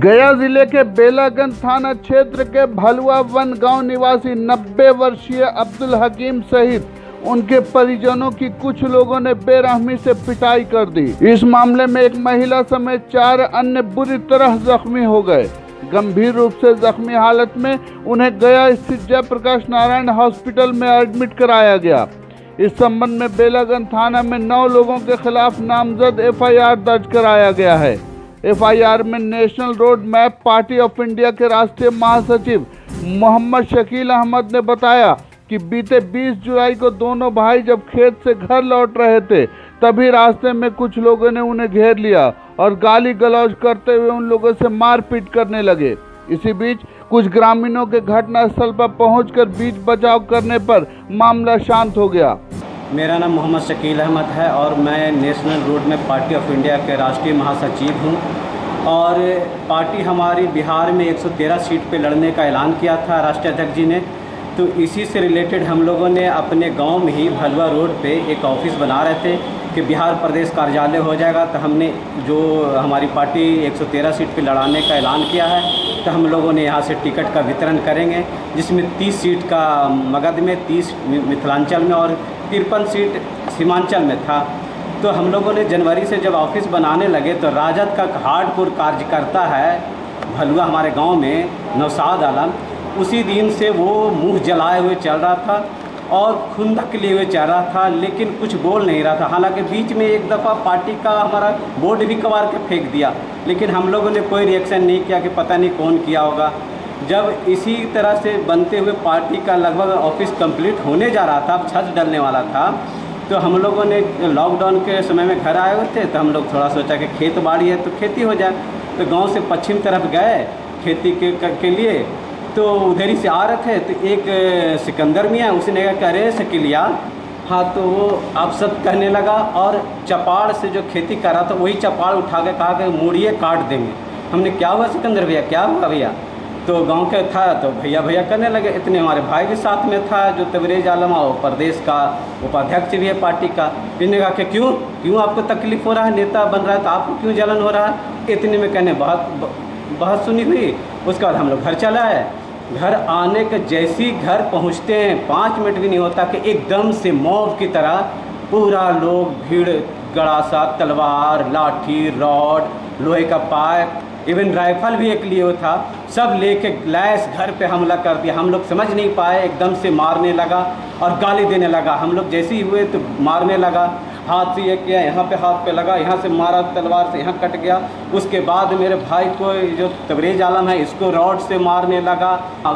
गया जिले के बेलागंज थाना क्षेत्र के भलुआ वन गांव निवासी 90 वर्षीय अब्दुल हकीम सहित उनके परिजनों की कुछ लोगों ने बेरहमी से पिटाई कर दी। इस मामले में एक महिला समेत 4 अन्य बुरी तरह जख्मी हो गए। गंभीर रूप से जख्मी हालत में उन्हें गया स्थित जयप्रकाश नारायण हॉस्पिटल में एडमिट कराया गया। इस संबंध में बेलागंज थाना में 9 लोगों के खिलाफ नामजद FIR दर्ज कराया गया है। FIR में national road map party of India के राष्ट्रीय महासचिव मोहम्मद शकील अहमद ने बताया कि बीते 20 जुलाई को दोनों भाई जब खेत से घर लौट रहे थे तभी रास्ते में कुछ लोगों ने उन्हें घेर लिया और गाली गलौज करते हुए उन लोगों से मारपीट करने लगे। इसी बीच कुछ ग्रामीणों के घटनास्थल पर पहुंचकर बीच बचाव करने पर मामला शांत हो गया। मेरा नाम मोहम्मद शकील अहमद है और मैं नेशनल रोड में पार्टी ऑफ इंडिया के राष्ट्रीय महासचिव हूं और पार्टी हमारी बिहार में 113 सीट पे लड़ने का ऐलान किया था राष्ट्रीय अध्यक्ष जी ने। तो इसी से रिलेटेड हम लोगों ने अपने गांव में ही भलुआ रोड पे एक ऑफिस बना रहे थे कि बिहार प्रदेश कार्यालय हो जाएगा। तो हमने जो हमारी पार्टी 113 सीट पे लड़ाने का ऐलान किया है तो हम लोगों ने यहाँ से टिकट का वितरण करेंगे, जिसमें 30 सीट का मगध में, 30 मिथिलांचल में और 53 सीट सीमांचल में था। तो हम लोगों ने जनवरी से जब ऑफिस बनाने लगे तो राजद का हार्डकोर कार्यकर्ता है भलुआ हमारे गांव में नौशाद आलम, उसी दिन से वो मुंह जलाए हुए चल रहा था और खुंदक लिए हुए चल रहा था, लेकिन कुछ बोल नहीं रहा था। हालांकि बीच में एक दफ़ा पार्टी का हमारा बोर्ड भी कबार के फेंक दिया, लेकिन हम लोगों ने कोई रिएक्शन नहीं किया कि पता नहीं कौन किया होगा। जब इसी तरह से बनते हुए पार्टी का लगभग ऑफिस कंप्लीट होने जा रहा था, छत डलने वाला था, तो हम लोगों ने लॉकडाउन के समय में घर आए हुए थे तो हम लोग थोड़ा सोचा कि खेत बाड़ी है तो खेती हो जाए। तो गांव से पश्चिम तरफ गए खेती के लिए, तो उधर ही से आ रहे थे तो एक सिकंदर मियाँ उसने कहा अरे शकीलिया, हाँ, तो वो आप सब कहने लगा और चपाड़ से जो खेती कर रहा था वही चपाड़ उठा के कहा कि मुड़िए काट देंगे। हमने क्या हुआ सिकंदर भैया, क्या हुआ भैया? तो गांव के था तो भैया भैया करने लगे। इतने हमारे भाई भी साथ में था जो तबरेज आलम और प्रदेश का उपाध्यक्ष भी है पार्टी का। इन्होंने कहा कि क्यों आपको तकलीफ़ हो रहा है, नेता बन रहा है तो आपको क्यों जलन हो रहा है? इतने में कहने बहुत सुनी हुई। उसके बाद हम लोग घर चला है। घर आने के जैसी घर पहुंचते हैं 5 मिनट भी नहीं होता कि एकदम से मॉब की तरह पूरा लोग भीड़, गड़ासा, तलवार, लाठी, रॉड, लोहे का पाइप, इवन राइफल भी एक लिए हुआ था, सब लेके ग्लास घर पे हमला कर दिया। हम लोग समझ नहीं पाए, एकदम से मारने लगा और गाली देने लगा। हम लोग जैसे ही हुए तो मारने लगा, हाथ से ये किया, यहाँ पे हाथ पे लगा, यहाँ से मारा तलवार से, यहाँ कट गया। उसके बाद मेरे भाई को जो तबरेज आलम है इसको रॉड से मारने लगा,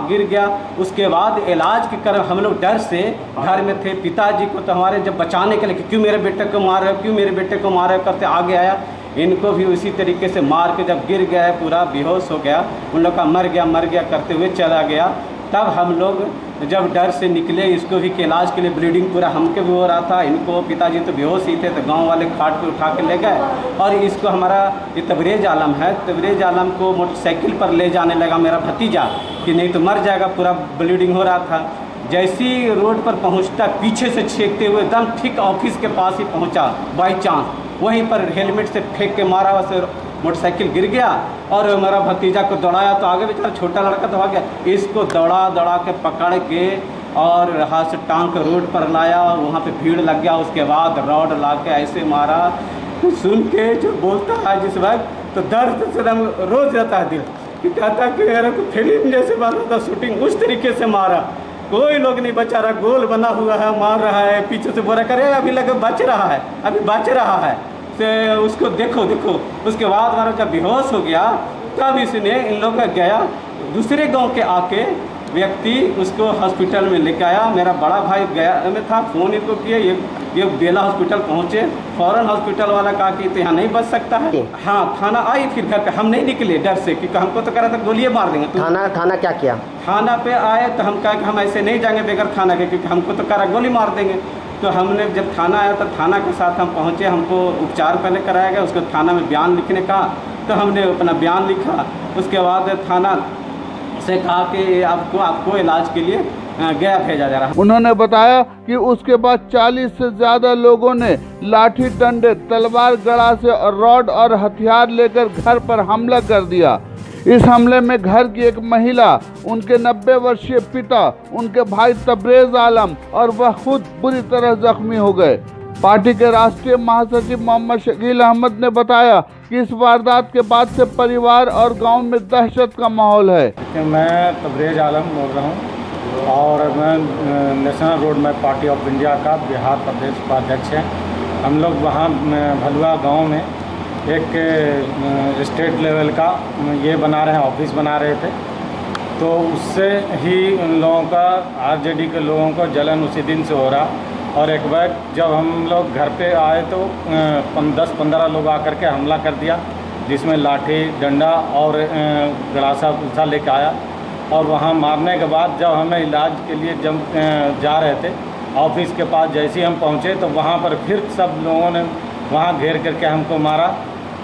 गिर गया। उसके बाद इलाज के कर हम लोग डर से घर में थे। पिताजी को तो हमारे जब बचाने के लिए क्यों मेरे बेटे को मार रहे हो, क्यों मेरे बेटे को मार रहे हो करते आगे आया। इनको भी उसी तरीके से मार के जब गिर गया है पूरा बेहोश हो गया, उन लोग का मर गया करते हुए चला गया। तब हम लोग जब डर से निकले, इसको भी के इलाज के लिए ब्लीडिंग पूरा हमके भी हो रहा था, इनको पिताजी तो बेहोश ही थे, तो गांव वाले खाट पे उठा के ले गए। और इसको हमारा ये तबरेज आलम है, तबरेज आलम को मोटरसाइकिल पर ले जाने लगा मेरा भतीजा कि नहीं तो मर जाएगा, पूरा ब्लीडिंग हो रहा था। जैसी रोड पर पहुंचता पीछे से छेकते हुए एकदम ठीक ऑफिस के पास ही पहुंचा बाई चांस, वहीं पर हेलमेट से फेंक के मारा, वैसे मोटरसाइकिल गिर गया और मेरा भतीजा को दौड़ाया तो आगे बेचारा छोटा लड़का तो आ गया। इसको दौड़ा के पकड़ के और हाथ से टांग के रोड पर लाया, वहाँ पे भीड़ लग गया। उसके बाद रॉड ला के ऐसे मारा। तो सुन के जो बोलता है जिस वक्त तो दर्द से एकदम रोज जाता है दिल कि कहता कि मेरे को फिल्म जैसे बना था शूटिंग, उस तरीके से मारा। कोई लोग नहीं बचा रहा, गोल बना हुआ है, मार रहा है, पीछे से बोला करे अभी लगे बच रहा है, अभी बच रहा है, से उसको देखो। उसके बाद हमारा जब बेहोश हो गया तब इसने इन लोग का गया दूसरे गांव के आके व्यक्ति उसको हॉस्पिटल में लेके आया। मेरा बड़ा भाई गया में था, फ़ोन इनको किए, ये बेला हॉस्पिटल पहुँचे। फ़ौरन हॉस्पिटल वाला कहा कि तो यहाँ नहीं बच सकता है। हाँ, थाना आई, फिर घर पे हम नहीं निकले डर से क्योंकि हमको तो करा था गोलियाँ मार देंगे। तो थाना क्या किया? थाना पे आए तो हम कहा कि हम ऐसे नहीं जाएंगे बगैर थाना के, क्योंकि हमको तो करा गोली मार देंगे। तो हमने जब थाना आया तो थाना के साथ हम पहुँचे, हमको उपचार पहले कराया गया, उसको थाना में बयान लिखने का, तो हमने अपना बयान लिखा। उसके बाद थाना से कहा कि आपको इलाज के लिए गया भेजा जा रहा है। उन्होंने बताया कि उसके बाद 40 से ज्यादा लोगों ने लाठी डंडे, तलवार, गड़ा से और रॉड और हथियार लेकर घर पर हमला कर दिया। इस हमले में घर की एक महिला, उनके 90 वर्षीय पिता, उनके भाई तबरेज आलम और वह खुद बुरी तरह जख्मी हो गए। पार्टी के राष्ट्रीय महासचिव मोहम्मद शकील अहमद ने बताया कि इस वारदात के बाद से परिवार और गांव में दहशत का माहौल है। मैं तबरेज आलम बोल रहा हूं और मैं नेशनल रोड में पार्टी ऑफ इंडिया का बिहार प्रदेश उपाध्यक्ष है। हम लोग वहाँ भलुआ गांव में एक स्टेट लेवल का ये बना रहे हैं, ऑफिस बना रहे थे, तो उससे ही उन लोगों का आरजेडी के लोगों को जलन उसी दिन से हो रहा। और एक बार जब हम लोग घर पे आए तो 10-15 लोग आकर के हमला कर दिया, जिसमें लाठी डंडा और गड़ासा पुलसा लेके आया। और वहाँ मारने के बाद जब हमें इलाज के लिए जब जा रहे थे ऑफिस के पास, जैसे ही हम पहुँचे तो वहाँ पर फिर सब लोगों ने वहाँ घेर करके हमको मारा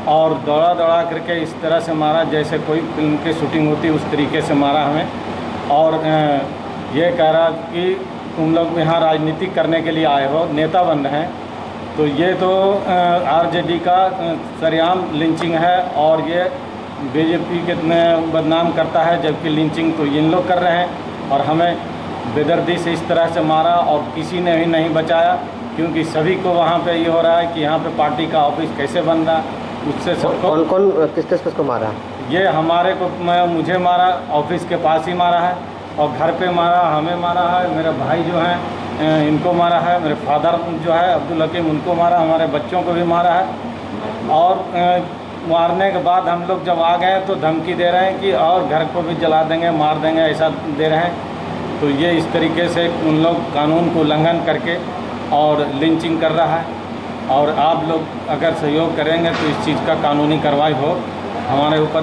और दौड़ा करके इस तरह से मारा जैसे कोई फिल्म की शूटिंग होती, उस तरीके से मारा हमें। और ये कह रहा कि तुम लोग यहाँ राजनीति करने के लिए आए हो, नेता बन रहे हैं, तो ये तो आरजेडी का सरेआम लिंचिंग है और ये बीजेपी के बदनाम करता है, जबकि लिंचिंग तो इन लोग कर रहे हैं। और हमें बेदर्दी से इस तरह से मारा और किसी ने भी नहीं बचाया, क्योंकि सभी को वहाँ पे ये हो रहा है कि यहाँ पे पार्टी का ऑफिस कैसे बन रहा, उससे सबको। कौन किसको मारा? ये हमारे को मुझे मारा, ऑफिस के पास ही मारा है, और घर पे मारा, हमें मारा है, मेरे भाई जो हैं इनको मारा है, मेरे फादर जो है अब्दुल हकीम उनको मारा, हमारे बच्चों को भी मारा है। और मारने के बाद हम लोग जब आ गए तो धमकी दे रहे हैं कि और घर को भी जला देंगे, मार देंगे, ऐसा दे रहे हैं। तो ये इस तरीके से उन लोग कानून को उल्लंघन करके और लिंचिंग कर रहा है। और आप लोग अगर सहयोग करेंगे तो इस चीज़ का कानूनी कार्रवाई हो। हमारे ऊपर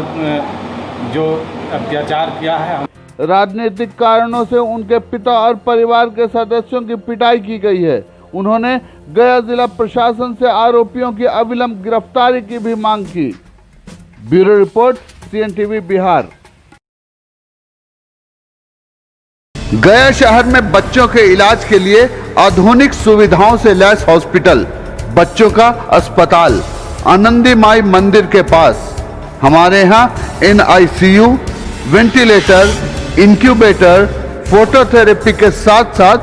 जो अत्याचार किया है, राजनीतिक कारणों से उनके पिता और परिवार के सदस्यों की पिटाई की गई है। उन्होंने गया जिला प्रशासन से आरोपियों की अविलंब गिरफ्तारी की भी मांग की। Bureau report, CNTV Bihar. गया शहर में बच्चों के इलाज के लिए आधुनिक सुविधाओं से लैस हॉस्पिटल, बच्चों का अस्पताल आनंदी माई मंदिर के पास। हमारे यहाँ NICU, वेंटिलेटर, इंक्यूबेटर, फोटोथेरेपी के साथ साथ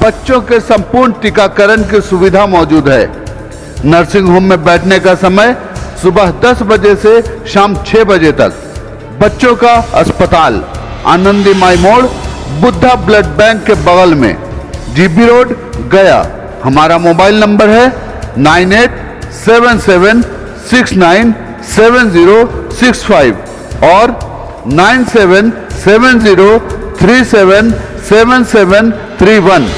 बच्चों के संपूर्ण टीकाकरण की सुविधा मौजूद है। नर्सिंग होम में बैठने का समय सुबह 10 बजे से शाम 6 बजे तक। बच्चों का अस्पताल आनंदी माई मोड़, बुद्धा ब्लड बैंक के बगल में, GB रोड, गया। हमारा मोबाइल नंबर है 9877697065 और 9770377731।